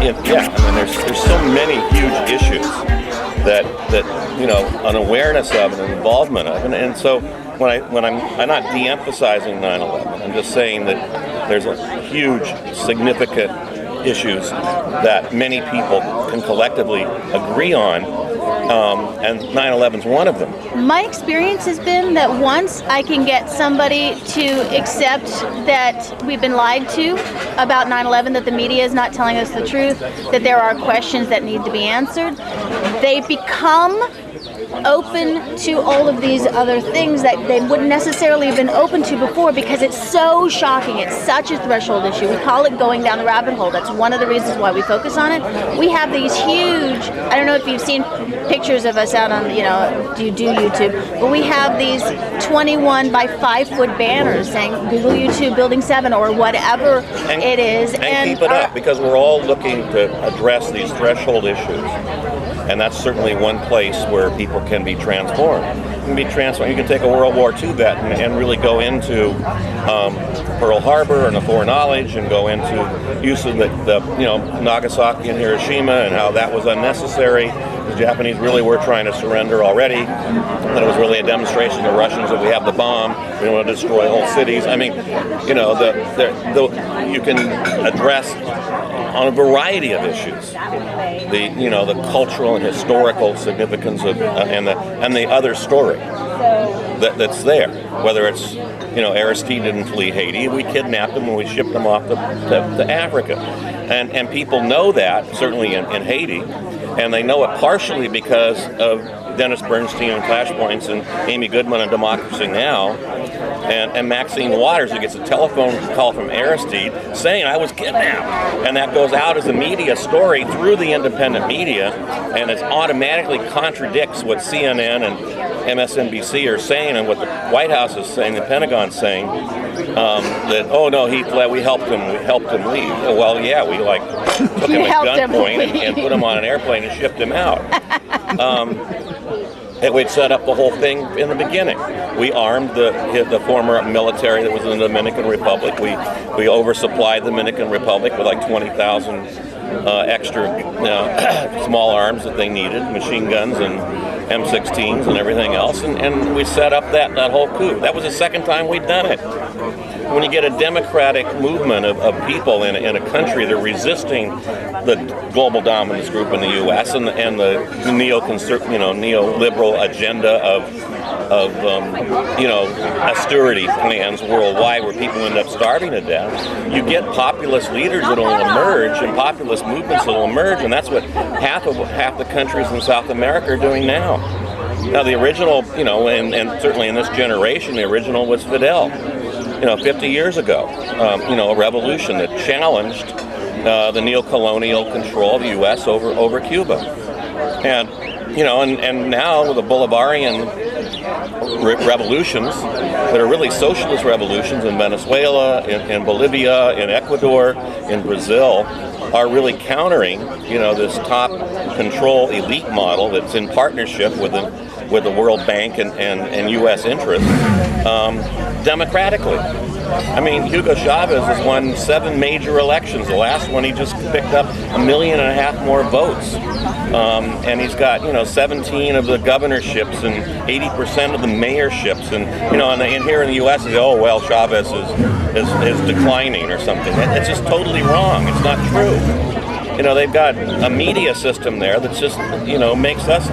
Yeah, I mean, there's so many huge issues that an awareness of and an involvement of, and so when I'm not de-emphasizing 9/11, I'm just saying that there's a huge, significant issues that many people can collectively agree on, and 9/11 is one of them. My experience has been that once I can get somebody to accept that we've been lied to about 9/11, that the media is not telling us the truth, that there are questions that need to be answered, they become open to all of these other things that they wouldn't necessarily have been open to before, because it's so shocking. It's such a threshold issue. We call it going down the rabbit hole. That's one of the reasons why we focus on it. We have these huge, I don't know if you've seen pictures of us out on, you do YouTube, but we have these 21 by 5 foot banners saying Google YouTube Building 7 or whatever it is. And keep it up, because we're all looking to address these threshold issues. And that's certainly one place where people can be transformed. You can take a World War II vet and really go into Pearl Harbor and the foreknowledge, and go into use of the Nagasaki and Hiroshima and how that was unnecessary. The Japanese really were trying to surrender already. That it was really a demonstration to the Russians that we have the bomb. We don't want to destroy whole cities. I mean, you can address on a variety of issues the cultural and historical significance of and the other story that's there. Whether it's Aristide didn't flee Haiti, we kidnapped him and we shipped him off to Africa, and people know that certainly in Haiti, and they know it partially because of Dennis Bernstein and Flashpoints and Amy Goodman and Democracy Now! And Maxine Waters, who gets a telephone call from Aristide saying I was kidnapped, and that goes out as a media story through the independent media, and it automatically contradicts what CNN and MSNBC are saying and what the White House is saying, the Pentagon's saying, that no, he fled, we helped him leave. Oh, well, yeah, we took him at gunpoint and put him on an airplane and shipped him out. We'd set up the whole thing in the beginning. We armed the former military that was in the Dominican Republic. We oversupplied the Dominican Republic with 20,000 extra small arms that they needed, machine guns and M16s and everything else, and we set up that whole coup. That was the second time we'd done it. When you get a democratic movement of people in a country that are resisting the global dominance group in the U.S. and the neoliberal agenda of austerity plans worldwide, where people end up starving to death, you get populist leaders that will emerge and populist movements that will emerge, and that's what half the countries in South America are doing now. Now the original, and certainly in this generation, the original was Fidel. 50 years ago, a revolution that challenged the neo-colonial control of the U.S. over Cuba, and now the Bolivarian revolutions that are really socialist revolutions in Venezuela, in Bolivia, in Ecuador, in Brazil, are really countering this top control elite model that's in partnership with the World Bank and U.S. interests democratically. I mean, Hugo Chavez has won 7 major elections. The last one, he just picked up 1.5 million more votes. And he's got, 17 of the governorships and 80% of the mayorships. And, and here in the U.S., they say, oh, well, Chavez is declining or something. It's just totally wrong. It's not true. They've got a media system there that just, makes us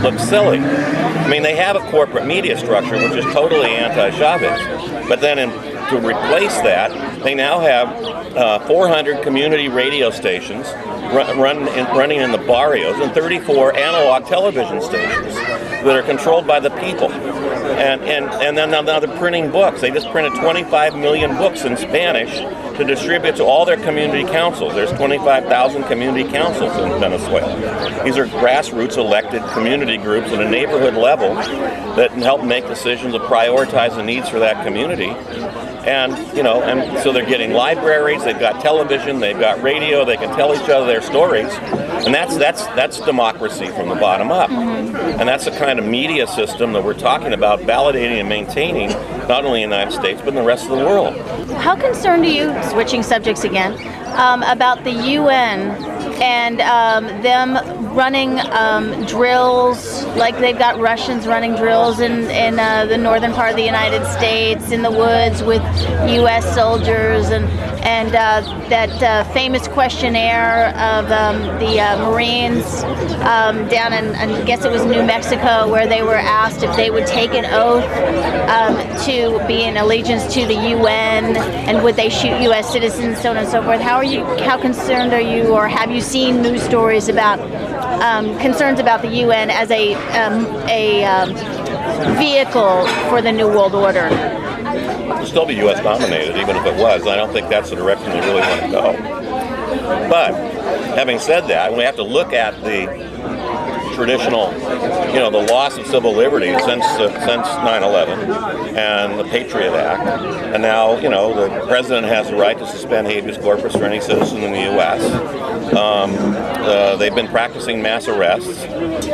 look silly. I mean, they have a corporate media structure, which is totally anti-Chavez. But then to replace that, they now have 400 community radio stations running in the barrios and 34 analog television stations that are controlled by the people. And then now they're printing books. They just printed 25 million books in Spanish to distribute to all their community councils. There's 25,000 community councils in Venezuela. These are grassroots elected community groups at a neighborhood level that help make decisions to prioritize the needs for that community. And so they're getting libraries, they've got television, they've got radio, they can tell each other their stories, and that's democracy from the bottom up. And that's the kind of media system that we're talking about validating and maintaining, not only in the United States, but in the rest of the world. How concerned are you, switching subjects again, about the UN and them running drills, like they've got Russians running drills in the northern part of the United States in the woods with U.S. soldiers, and that famous questionnaire of the Marines down in, I guess it was New Mexico, where they were asked if they would take an oath to be in allegiance to the UN, and would they shoot U.S. citizens, so on and so forth. How concerned are you, or have you seen news stories about concerns about the UN as a vehicle for the New World Order? It'll still be U.S. dominated, even if it was. I don't think that's the direction we really want to go. But having said that, we have to look at the traditional, the loss of civil liberties since 9/11 and the Patriot Act, and now the president has the right to suspend habeas corpus for any citizen in the U.S. They've been practicing mass arrests.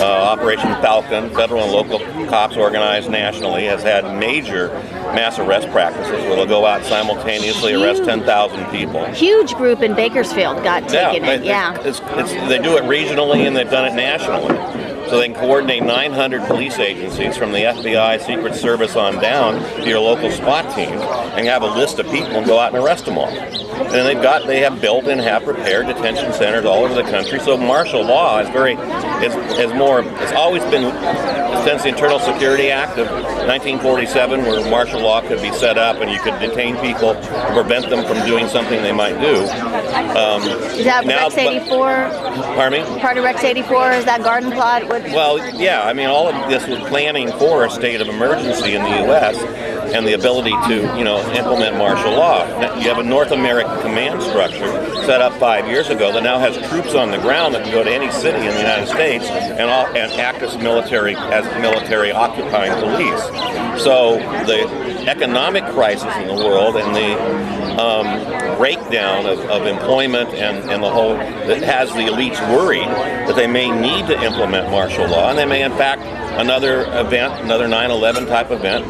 Operation Falcon, federal and local cops organized nationally, has had major mass arrest practices where they'll go out simultaneously, arrest 10,000 people. Huge group in Bakersfield got taken in. They do it regionally and they've done it nationally. So they can coordinate 900 police agencies from the FBI, Secret Service on down to your local SWAT team and have a list of people and go out and arrest them all. And they have built and have prepared detention centers all over the country. So martial law is it's always been, since the Internal Security Act of 1947, where martial law could be set up and you could detain people and prevent them from doing something they might do. Is that Rex 84? Pardon me? Part of Rex 84? Is that garden plot? Well, yeah, I mean, all of this was planning for a state of emergency in the U.S. and the ability to, implement martial law. Now, you have a North American command structure set up 5 years ago that now has troops on the ground that can go to any city in the United States and act as military occupying police. So the economic crisis in the world and the breakdown of employment and the whole, that has the elites worried that they may need to implement martial law, and they may in fact another 9/11 type event.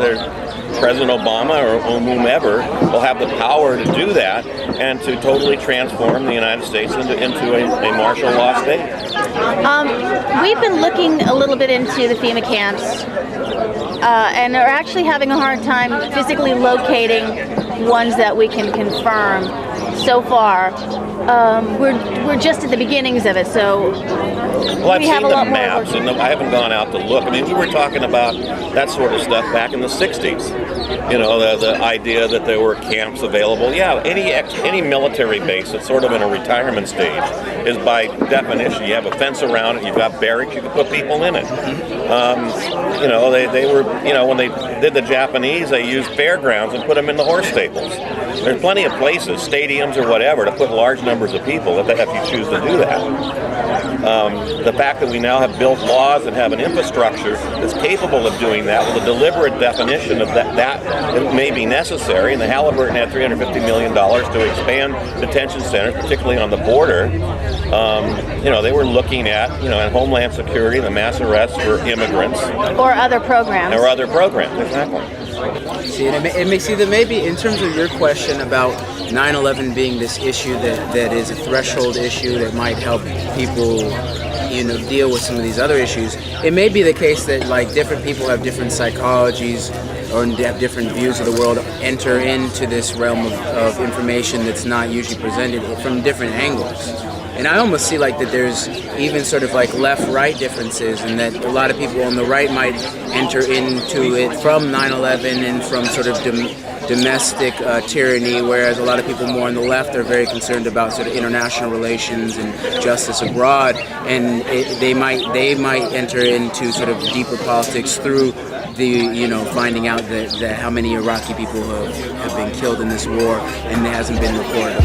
President Obama or whomever will have the power to do that and to totally transform the United States into a martial law state. We've been looking a little bit into the FEMA camps and are actually having a hard time physically locating ones that we can confirm so far. We're just at the beginnings of it, so I've seen the maps, and I haven't gone out to look. I mean, we were talking about that sort of stuff back in the 60s. The idea that there were camps available. Yeah, any military base that's sort of in a retirement stage is by definition, you have a fence around it, you've got barracks, you can put people in it. They were, when they did the Japanese, they used fairgrounds and put them in the horse stables. There's plenty of places, stadiums or whatever, to put large numbers of people if you choose to do that. The fact that we now have built laws and have an infrastructure that's capable of doing that with a deliberate definition of that it may be necessary, and the Halliburton had $350 million to expand detention centers, particularly on the border. They were looking at, in Homeland Security, the mass arrests for immigrants. Or other programs. Exactly. See, it makes either maybe in terms of your question about 9/11 being this issue that is a threshold issue that might help people, deal with some of these other issues. It may be the case that different people have different psychologies or have different views of the world, enter into this realm of information that's not usually presented from different angles. And I almost see that there's even sort of left-right differences, and that a lot of people on the right might enter into it from 9/11 and from sort of domestic tyranny, whereas a lot of people more on the left are very concerned about sort of international relations and justice abroad, and they might enter into sort of deeper politics through the finding out that how many Iraqi people have been killed in this war and it hasn't been reported.